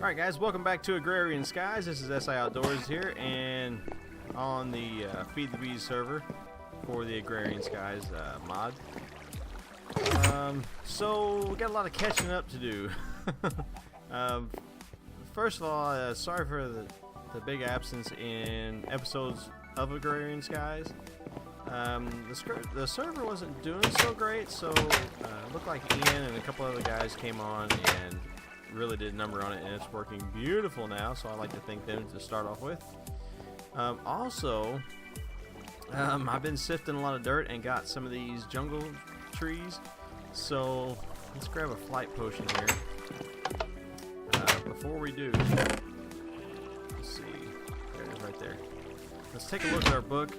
Alright guys, welcome back to Agrarian Skies. This is SI Outdoors here, and on the Feed the Bees server for the Agrarian Skies mod. So we got a lot of catching up to do. First of all, sorry for the big absence in episodes of Agrarian Skies. The server wasn't doing so great, so it looked like Ian and a couple other guys came on and really did a number on it, and it's working beautiful now, so I like to thank them to start off with. I've been sifting a lot of dirt and got some of these jungle trees, so let's grab a flight potion here. Before we do, let's see, there it is right there. Let's take a look at our book.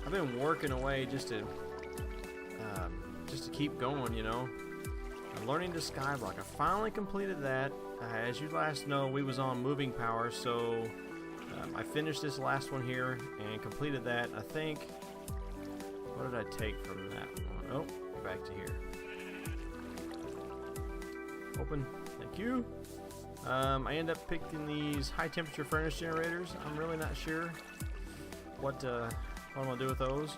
I've been working away just to keep going, you know. Learning to skyblock. I finally completed that. As you last know, we was on moving power, so I finished this last one here and completed that. I think, what did I take from that one? Oh, back to here. Open. Thank you. I end up picking these high temperature furnace generators. I'm really not sure what I'm gonna do with those.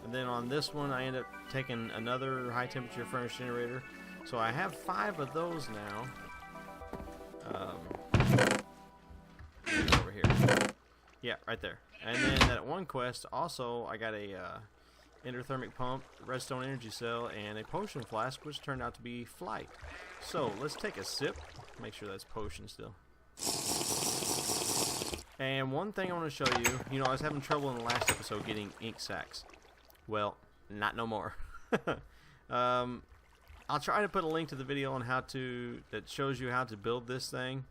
And then on this one, I end up taking another high temperature furnace generator. So I have 5 of those now. Over here. Yeah, right there. And then that one quest, also, I got a endothermic pump, redstone energy cell, and a potion flask, which turned out to be flight. So let's take a sip. Make sure that's potion still. And one thing I want to show you, you know, I was having trouble in the last episode getting ink sacks. Well, not no more. I'll try to put a link to the video on that shows you how to build this thing.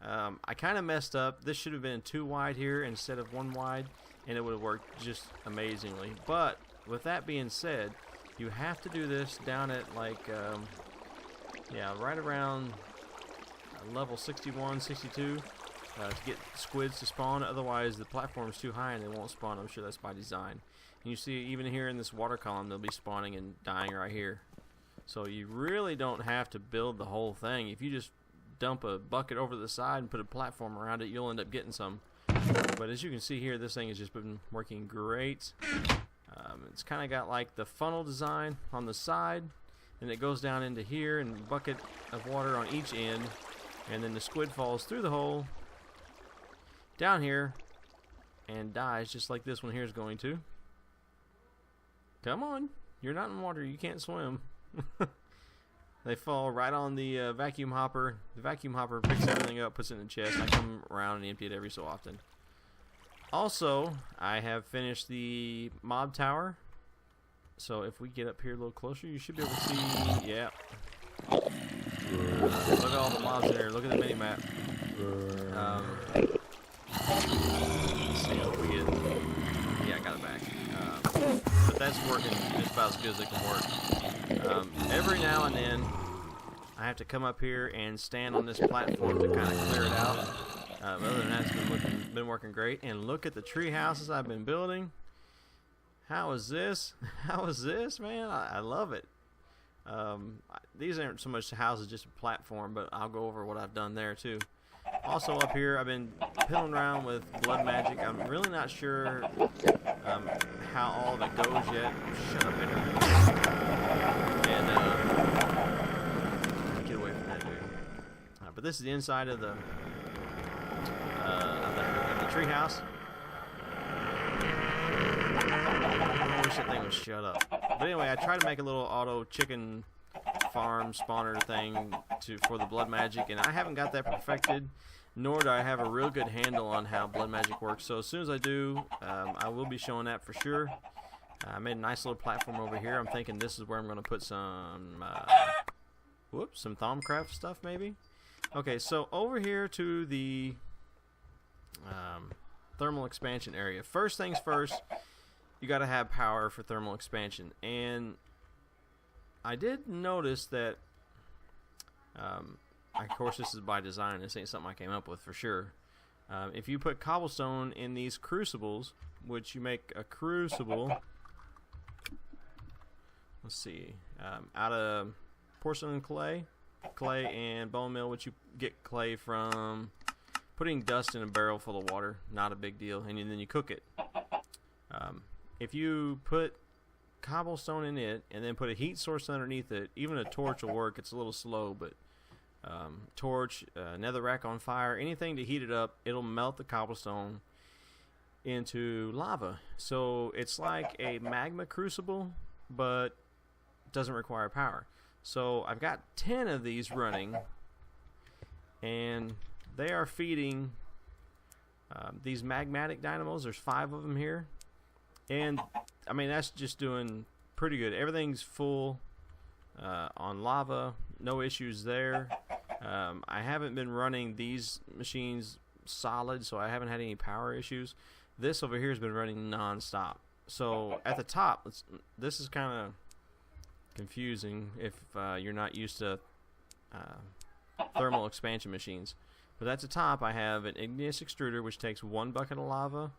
I kind of messed up. This should have been 2 wide here instead of 1 wide, and it would have worked just amazingly. But with that being said, you have to do this down at like, yeah, right around level 61, 62 to get squids to spawn. Otherwise, the platform's too high and they won't spawn. I'm sure that's by design. And you see, even here in this water column, they'll be spawning and dying right here. So you really don't have to build the whole thing. If you just dump a bucket over the side and put a platform around it, you'll end up getting some. But as you can see here, this thing has just been working great. It's kind of got like the funnel design on the side, and it goes down into here, and a bucket of water on each end, and then the squid falls through the hole down here and dies just like this one here is going to. Come on, you're not in water, you can't swim. They fall right on the vacuum hopper. The vacuum hopper picks everything up, puts it in the chest. I come around and empty it every so often. Also, I have finished the mob tower. So if we get up here a little closer, you should be able to see. Yeah. Look at all the mobs there. Look at the mini map. Let's see if we get. Yeah, I got it back. But that's working just about as good as it can work. Every now and then, I have to come up here and stand on this platform to kind of clear it out. Other than that, it's been working great. And look at the tree houses I've been building. How is this? How is this, man? I love it. These aren't so much houses, just a platform, but I'll go over what I've done there too. Also up here, I've been piddling around with blood magic. I'm really not sure how all of it goes yet. Shut up, Henry. And get away from that dude. But this is the inside of the tree house. I wish that thing would shut up. But anyway, I tried to make a little auto chicken farm spawner thing for the blood magic, and I haven't got that perfected, nor do I have a real good handle on how blood magic works. So as soon as I do, I will be showing that for sure. I made a nice little platform over here. I'm thinking this is where I'm going to put some some Thaumcraft stuff maybe. Okay, so over here to the thermal expansion area. First things first, you got to have power for thermal expansion, and I did notice that, of course this is by design, this ain't something I came up with for sure. If you put cobblestone in these crucibles, which you make a crucible, let's see, out of porcelain clay, clay and bone meal, which you get clay from putting dust in a barrel full of water. Not a big deal. And then you cook it. If you put cobblestone in it and then put a heat source underneath it, even a torch will work. It's a little slow, but torch, netherrack on fire, anything to heat it up, it'll melt the cobblestone into lava. So it's like a magma crucible, but doesn't require power. So I've got 10 of these running, and they are feeding these magmatic dynamos. There's 5 of them here, and I mean, that's just doing pretty good. Everything's full on lava, no issues there. I haven't been running these machines solid, so I haven't had any power issues. This over here has been running non-stop. So at the top, this is kind of confusing if you're not used to thermal expansion machines. But at the top, I have an igneous extruder, which takes 1 bucket of lava,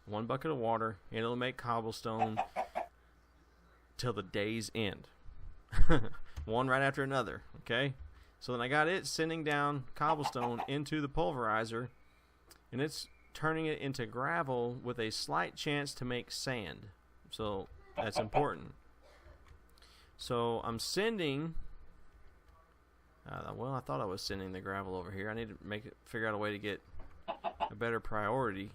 1 bucket of water, and it'll make cobblestone till the day's end. One right after another, okay? So then I got it sending down cobblestone into the pulverizer, and it's turning it into gravel with a slight chance to make sand. So that's important. So I'm sending well, I thought I was sending the gravel over here. I need to figure out a way to get a better priority.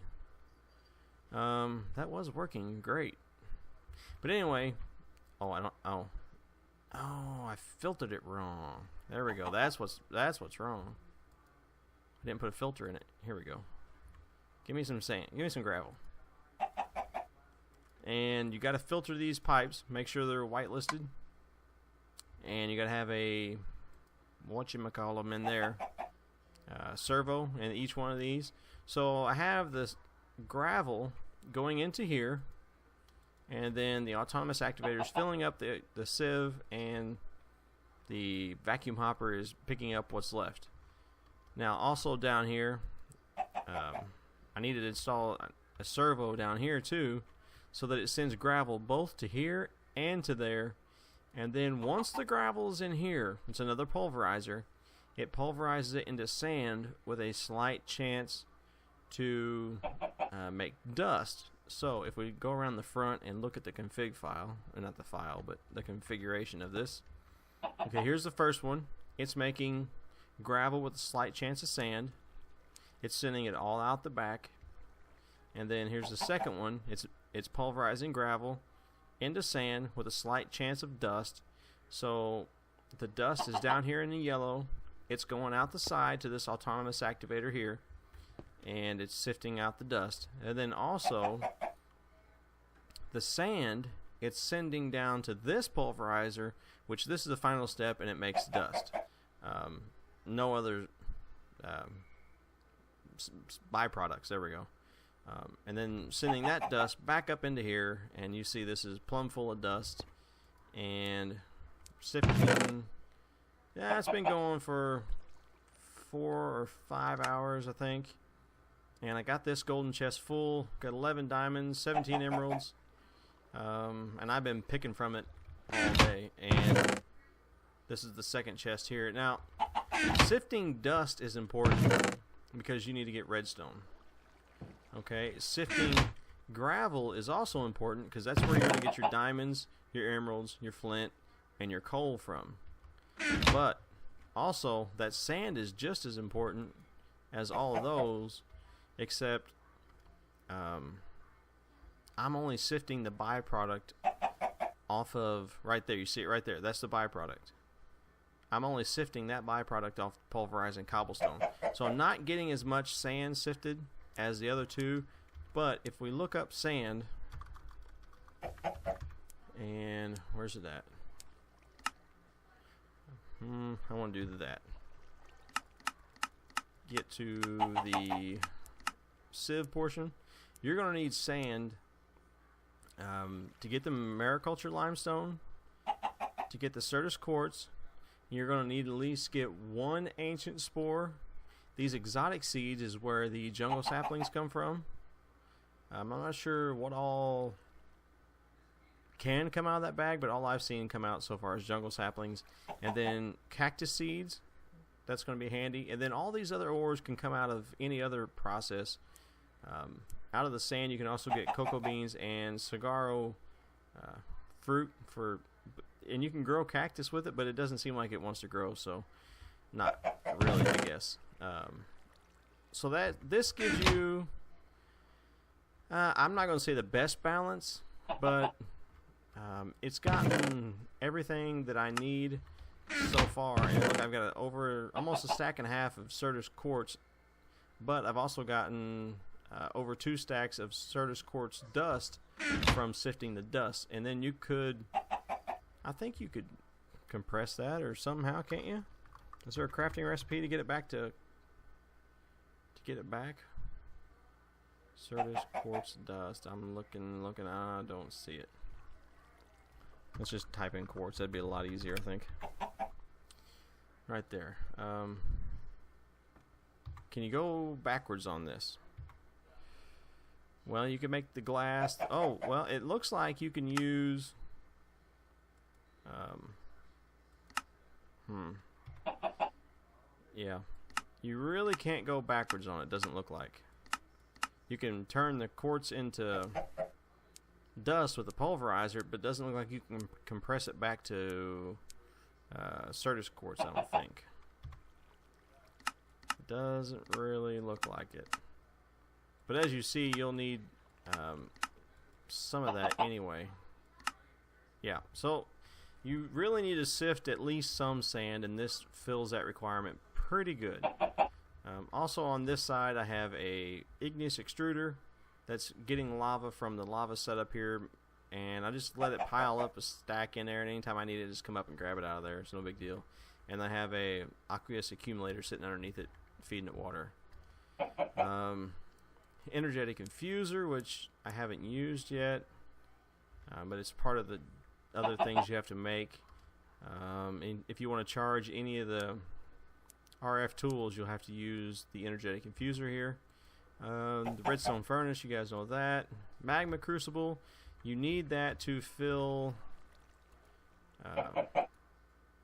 That was working great. But anyway, I filtered it wrong. There we go. That's what's wrong. I didn't put a filter in it. Here we go. Give me some sand. Give me some gravel. And you got to filter these pipes. Make sure they're whitelisted. And you got to have a whatchamacallem in there, servo in each one of these. So I have this gravel going into here, and then the autonomous activator is filling up the sieve, and the vacuum hopper is picking up what's left. Now also down here, I needed to install a servo down here too, so that it sends gravel both to here and to there. And then once the gravel is in here, it's another pulverizer. It pulverizes it into sand with a slight chance to make dust. So if we go around the front and look at the config file, or not the file, but the configuration of this. Okay, here's the first one. It's making gravel with a slight chance of sand. It's sending it all out the back. And then here's the second one. It's pulverizing gravel into sand with a slight chance of dust. So the dust is down here in the yellow. It's going out the side to this autonomous activator here, and it's sifting out the dust. And then also the sand, it's sending down to this pulverizer, which this is the final step, and it makes dust. No other byproducts. There we go. And then sending that dust back up into here, and you see this is plumb full of dust, and sifting. Yeah, it's been going for 4 or 5 hours, I think. And I got this golden chest full. Got 11 diamonds, 17 emeralds, and I've been picking from it all day. And this is the second chest here. Now, sifting dust is important because you need to get redstone. Okay, sifting gravel is also important because that's where you're going to get your diamonds, your emeralds, your flint, and your coal from. But also, that sand is just as important as all of those, except I'm only sifting the byproduct off of right there. You see it right there. That's the byproduct. I'm only sifting that byproduct off pulverizing cobblestone. So I'm not getting as much sand sifted as the other two, but if we look up sand, and where's it at? I want to do that. Get to the sieve portion. You're going to need sand to get the mariculture limestone, to get the Certus quartz. You're going to need at least get 1 ancient spore. These exotic seeds is where the jungle saplings come from. I'm not sure what all can come out of that bag, but all I've seen come out so far is jungle saplings. And then cactus seeds, that's going to be handy. And then all these other ores can come out of any other process. Out of the sand, you can also get cocoa beans and saguaro fruit and you can grow cactus with it, but it doesn't seem like it wants to grow, so not really, I guess. So this gives you, I'm not going to say the best balance, but it's gotten everything that I need so far. And look, I've got almost a stack and a half of Certus quartz, but I've also gotten over 2 stacks of Certus quartz dust from sifting the dust. And then I think you could compress that or somehow, can't you? Is there a crafting recipe to get it back Certus quartz dust. I'm looking, I don't see it. Let's just type in quartz. That'd be a lot easier, I think. Right there. Can you go backwards on this? Well, you can make the glass. Oh, well, it looks like you can use. Yeah. You really can't go backwards on it, doesn't look like. You can turn the quartz into dust with a pulverizer, but it doesn't look like you can compress it back to Certus quartz, I don't think. It doesn't really look like it. But as you see, you'll need some of that anyway. Yeah, so you really need to sift at least some sand, and this fills that requirement pretty good. Also on this side, I have a igneous extruder that's getting lava from the lava setup here, and I just let it pile up a stack in there, and anytime I need it, just come up and grab it out of there. It's no big deal. And I have a aqueous accumulator sitting underneath it, feeding it water. Energetic infuser, which I haven't used yet, but it's part of the other things you have to make. And if you want to charge any of the RF tools, you'll have to use the energetic infuser here. The redstone furnace, you guys know that. Magma crucible, you need that to fill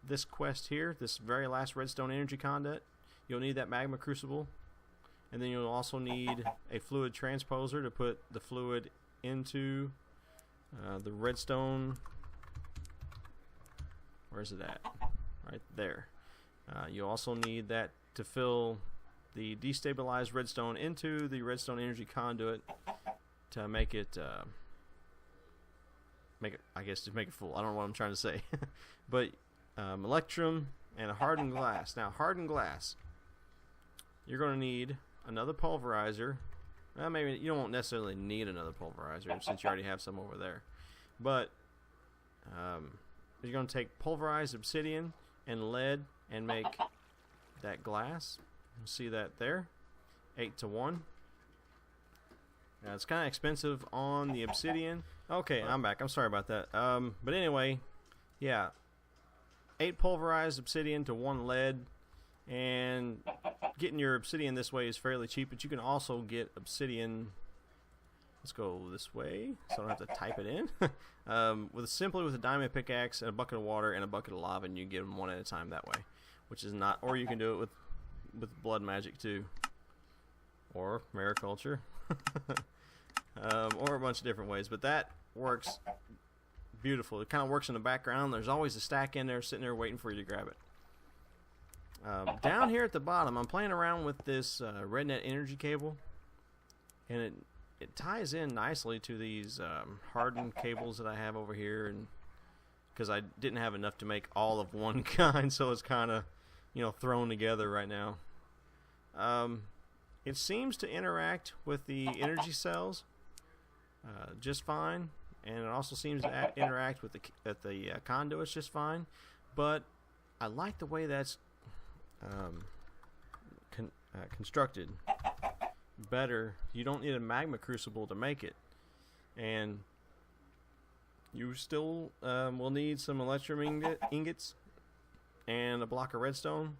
this quest here, this very last redstone energy conduit. You'll need that magma crucible, and then you'll also need a fluid transposer to put the fluid into the redstone. Where's it at? Right there. You'll also need that to fill the destabilized redstone into the redstone energy conduit to make it, I guess, to make it full. I don't know what I'm trying to say. But electrum and a hardened glass. Now, hardened glass, you're going to need another pulverizer. Well, maybe you don't necessarily need another pulverizer since you already have some over there. But you're going to take pulverized obsidian and lead and make that glass. You see that there, 8-to-1. Now it's kind of expensive on the obsidian. Okay, I'm back. I'm sorry about that. But anyway, yeah, 8 pulverized obsidian to 1 lead, and getting your obsidian this way is fairly cheap. But you can also get obsidian. Let's go this way, so I don't have to type it in. Simply with a diamond pickaxe and a bucket of water and a bucket of lava, and you get them one at a time that way, which is not. Or you can do it with blood magic too, or mariculture, or a bunch of different ways. But that works beautiful. It kind of works in the background. There's always a stack in there sitting there waiting for you to grab it. Down here at the bottom, I'm playing around with this RedNet energy cable, and it ties in nicely to these hardened cables that I have over here, and because I didn't have enough to make all of one kind, so it's kind of, thrown together right now. It seems to interact with the energy cells just fine, and it also seems to interact with the conduits just fine. But I like the way that's constructed. Better. You don't need a magma crucible to make it, and you still will need some electrum ingots and a block of redstone,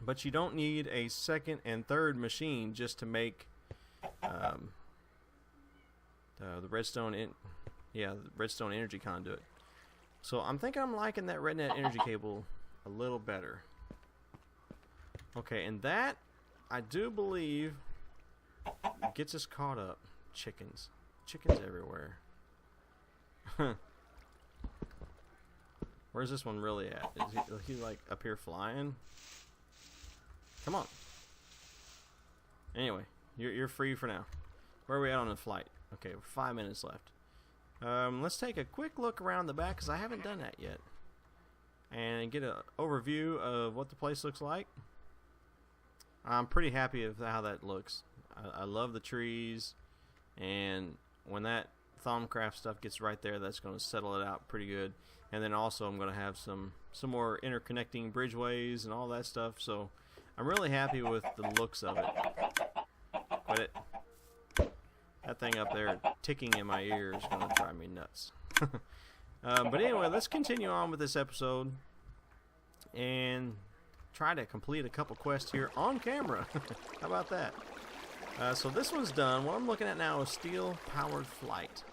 but you don't need a second and third machine just to make the redstone the redstone energy conduit. So I'm thinking I'm liking that RedNet energy cable a little better. Okay, and that, I do believe, gets us caught up. Chickens. Chickens everywhere. Where's this one really at? Is he like up here flying? Come on. Anyway, you're free for now. Where are we at on the flight? Okay, 5 minutes left. Let's take a quick look around the back because I haven't done that yet, and get an overview of what the place looks like. I'm pretty happy with how that looks. I love the trees, and when that Thaumcraft stuff gets right there, that's going to settle it out pretty good. And then also I'm going to have some more interconnecting bridgeways and all that stuff. So I'm really happy with the looks of it. Quit it. That thing up there ticking in my ear is going to drive me nuts. But anyway, let's continue on with this episode and try to complete a couple quests here on camera. How about that? So this one's done. What I'm looking at now is steel-powered flight.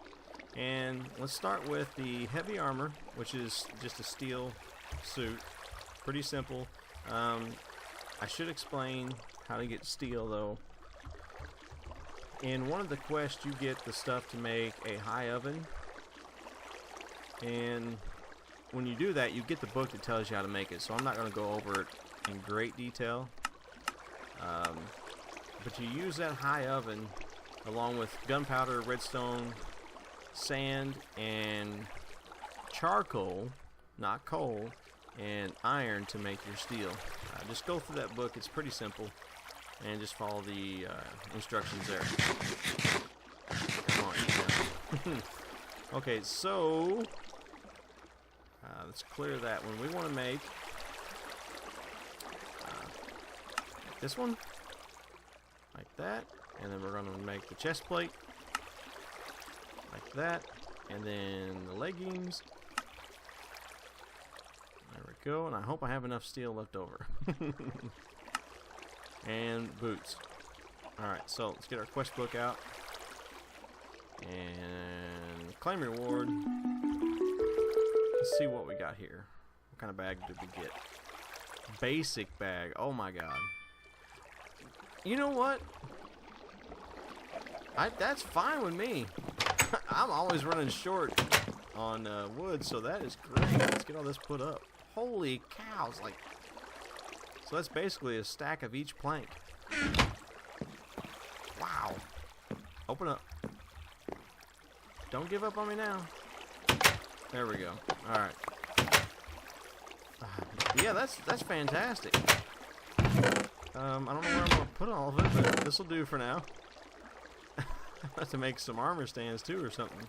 And let's start with the heavy armor, which is just a steel suit. Pretty simple. I should explain how to get steel, though. In one of the quests, you get the stuff to make a high oven. And when you do that, you get the book that tells you how to make it. So I'm not going to go over it in great detail. But you use that high oven along with gunpowder, redstone, sand, and charcoal, not coal, and iron to make your steel. Just go through that book. It's pretty simple. And just follow the instructions there. Come on. Okay, so let's clear that one. We want to make this one like that, and then we're going to make the chest plate like that, and then the leggings. There we go, and I hope I have enough steel left over. And boots. Alright, so let's get our quest book out. And claim reward. Let's see what we got here. What kind of bag did we get? Basic bag. Oh my god. You know what? That's fine with me. I'm always running short on wood, so that is great. Let's get all this put up. Holy cows, like... So that's basically a stack of each plank. Wow. Open up. Don't give up on me now. There we go. Alright. Yeah, that's fantastic. I don't know where I'm going to put all of it, but this will do for now. I'll have to make some armor stands too or something.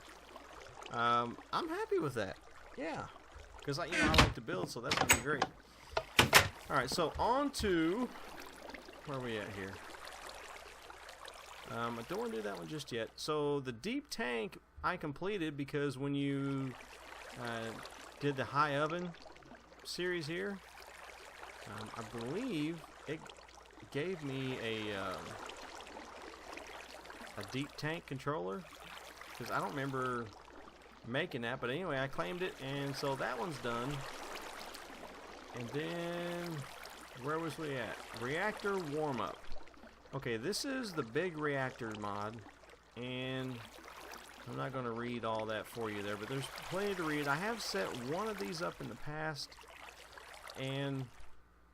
I'm happy with that. Yeah. Because I like to build, so that's going to be great. Alright, so on to... Where are we at here? I don't want to do that one just yet. So the deep tank I completed because when you did the high oven series here, I believe it gave me a deep tank controller. Because I don't remember making that, but anyway, I claimed it, and so that one's done. And then, where was we at? Reactor warm-up. Okay, this is the big reactor mod, and I'm not going to read all that for you there, but there's plenty to read. I have set one of these up in the past, and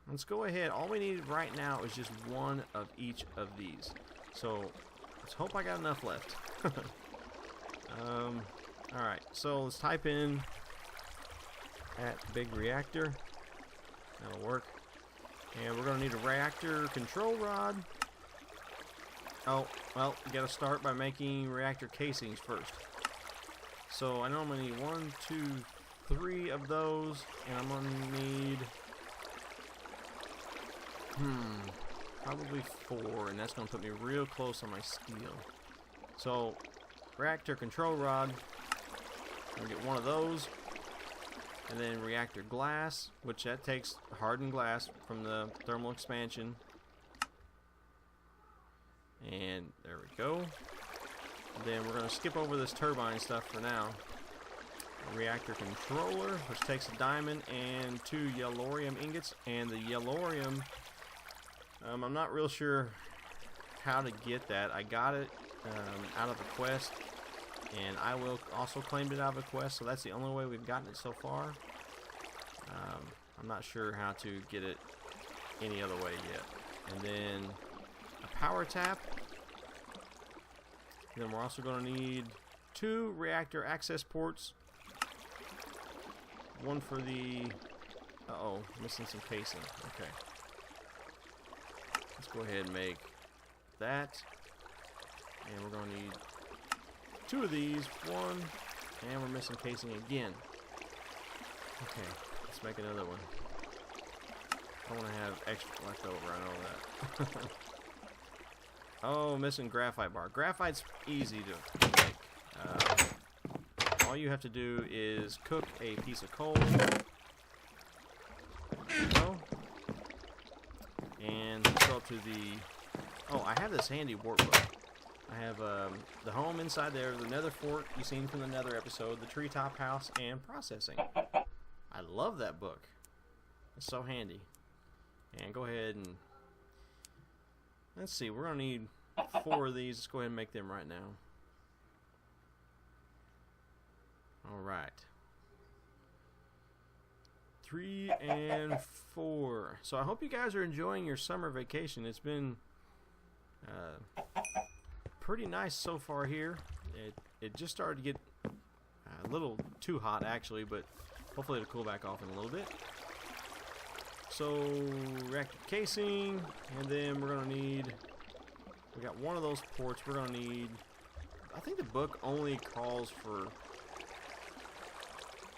let's go ahead. All we need right now is just one of each of these. So, let's hope I got enough left. Alright, so let's type in at big reactor. That'll work. And we're going to need a reactor control rod. Oh, well, you got to start by making reactor casings first. So I know I'm going to need 1, 2, 3 of those. And I'm going to need... probably 4. And that's going to put me real close on my steel. So, reactor control rod. I'm going to get one of those. And then reactor glass, which that takes hardened glass from the thermal expansion. And there we go. And then we're going to skip over this turbine stuff for now. A reactor controller, which takes a diamond and 2 yellorium ingots. And the yellorium I'm not real sure how to get that. I got it out of a quest, and I will also claim it out of a quest, so that's the only way we've gotten it so far. I'm not sure how to get it any other way yet. And then a power tap. And then we're also going to need 2 reactor access ports. One for the... Uh-oh, missing some casing. Okay. Let's go ahead and make that. And we're going to need 2 of these. 1. And we're missing casing again. Okay, let's make another one. I want to have extra left over, I know that. Oh, missing graphite bar. Graphite's easy to make. All you have to do is cook a piece of coal. There you go. And go up to the... Oh, I have this handy workbook. I have the home inside there, the nether fort you seen from the nether episode, the treetop house, and processing. I love that book. It's so handy. And go ahead and... Let's see, we're going to need 4 of these. Let's go ahead and make them right now. Alright. 3 and 4. So I hope you guys are enjoying your summer vacation. It's been pretty nice so far here. It just started to get a little too hot actually, but hopefully it'll cool back off in a little bit. So reactor casing, and then we're gonna need, we got 1 of those ports. We're gonna need, I think the book only calls for,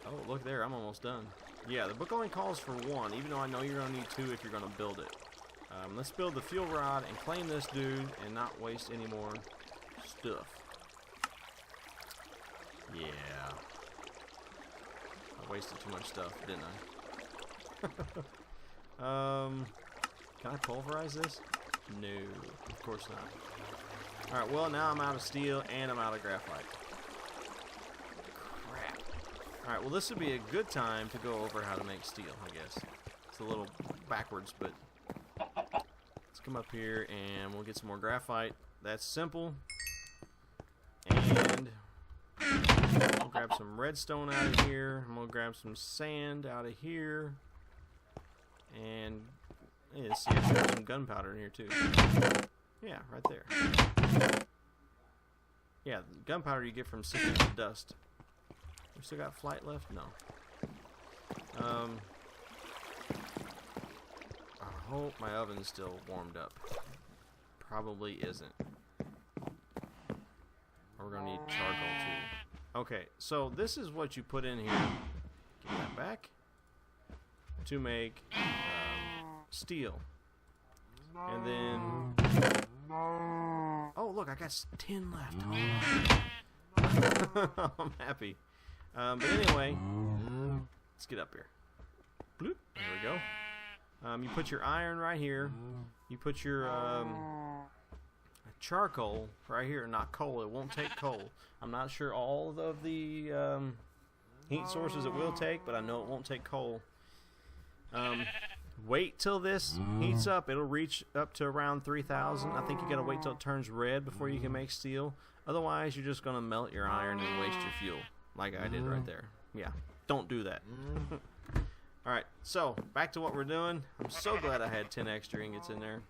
oh look there, I'm almost done. Yeah, the book only calls for 1, even though I know you're gonna need 2 if you're gonna build it. Let's build the fuel rod and claim this dude and not waste any more stuff. Yeah, I wasted too much stuff, didn't I? Can I pulverize this? No, of course not. Alright, well now I'm out of steel and I'm out of graphite. Crap. Alright, well this would be a good time to go over how to make steel, I guess. It's a little backwards, but let's come up here and we'll get some more graphite. That's simple. And I'll grab some redstone out of here. I'm going to grab some sand out of here. And yeah, see, I should have some gunpowder in here too. Yeah, right there. Yeah, the gunpowder you get from sifting the dust. We still got flight left? No. I hope my oven's still warmed up. Probably isn't. We're gonna need charcoal too. Okay, so this is what you put in here. Give that back. To make steel. And then... Oh, look, I got 10 left. I'm happy. But anyway, let's get up here. Bloop. There we go. You put your iron right here. You put your charcoal right here, not coal. It won't take coal. I'm not sure all of the heat sources it will take, but I know it won't take coal. Wait till this heats up. It'll reach up to around 3,000. I think you gotta wait till it turns red before you can make steel. Otherwise, you're just gonna melt your iron and waste your fuel, like I did right there. Yeah, don't do that. Alright, so back to what we're doing. I'm so glad I had 10 extra ingots in there.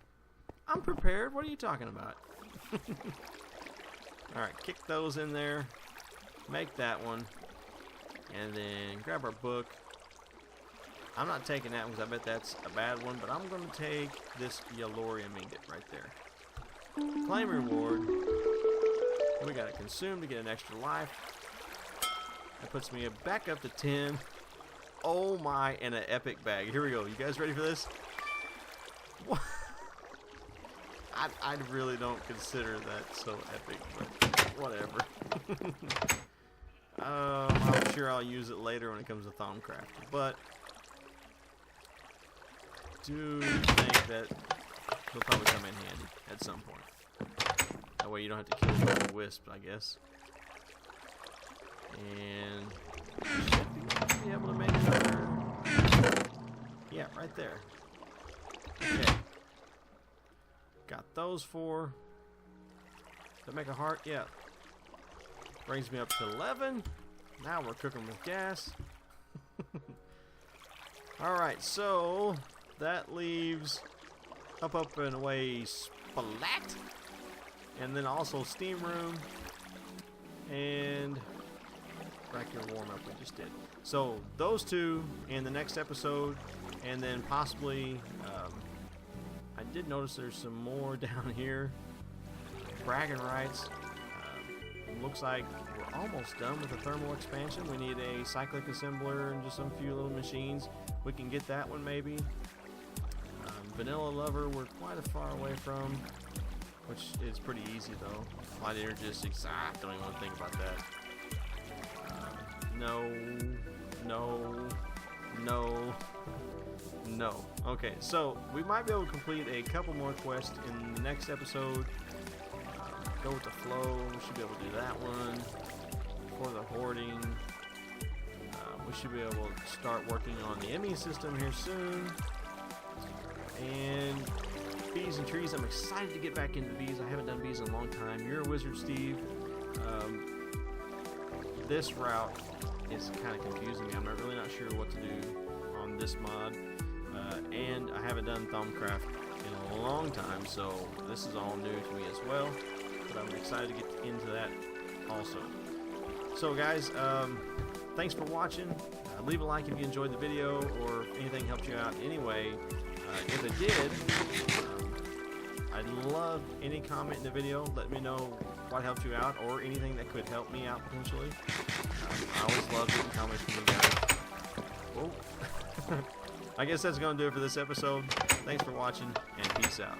I'm prepared. What are you talking about? Alright, kick those in there. Make that one. And then grab our book. I'm not taking that one because I bet that's a bad one, but I'm going to take this yellorium ingot right there. Claim reward. And we got to consume to get an extra life. That puts me back up to 10. Oh my, and an epic bag. Here we go. You guys ready for this? What? I really don't consider that so epic, but whatever. I'm sure I'll use it later when it comes to Thaumcraft, but do think that it'll probably come in handy at some point. That way you don't have to kill a bunch of wisps, I guess. And should be able to make another. Yeah, right there. Okay. Got those 4. Does that make a heart? Yeah. Brings me up to 11. Now we're cooking with gas. Alright, so that leaves up and away splat. And then also steam room. And bracket warm up we just did. So those 2 in the next episode. And then possibly, I did notice there's some more down here. Bragging rights. Looks like we're almost done with the thermal expansion. We need a cyclic assembler and just some few little machines. We can get that one maybe. Vanilla lover we're quite a far away from, which is pretty easy though. Light energistics, don't even want to think about that. No. Okay, so we might be able to complete a couple more quests in the next episode. Go with the flow, we should be able to do that one. For the hoarding, we should be able to start working on the ME system here soon. And bees and trees, I'm excited to get back into bees. I haven't done bees in a long time. You're a wizard, Steve. This route is kind of confusing me. I'm really not sure what to do on this mod. And I haven't done Thumbcraft in a long time, so this is all new to me as well. But I'm excited to get into that also. So guys, thanks for watching. Leave a like if you enjoyed the video or if anything helped you out anyway. If it did, I'd love any comment in the video. Let me know what helped you out or anything that could help me out potentially. I always love getting comments from you guys. Whoa. I guess that's going to do it for this episode. Thanks for watching and peace out.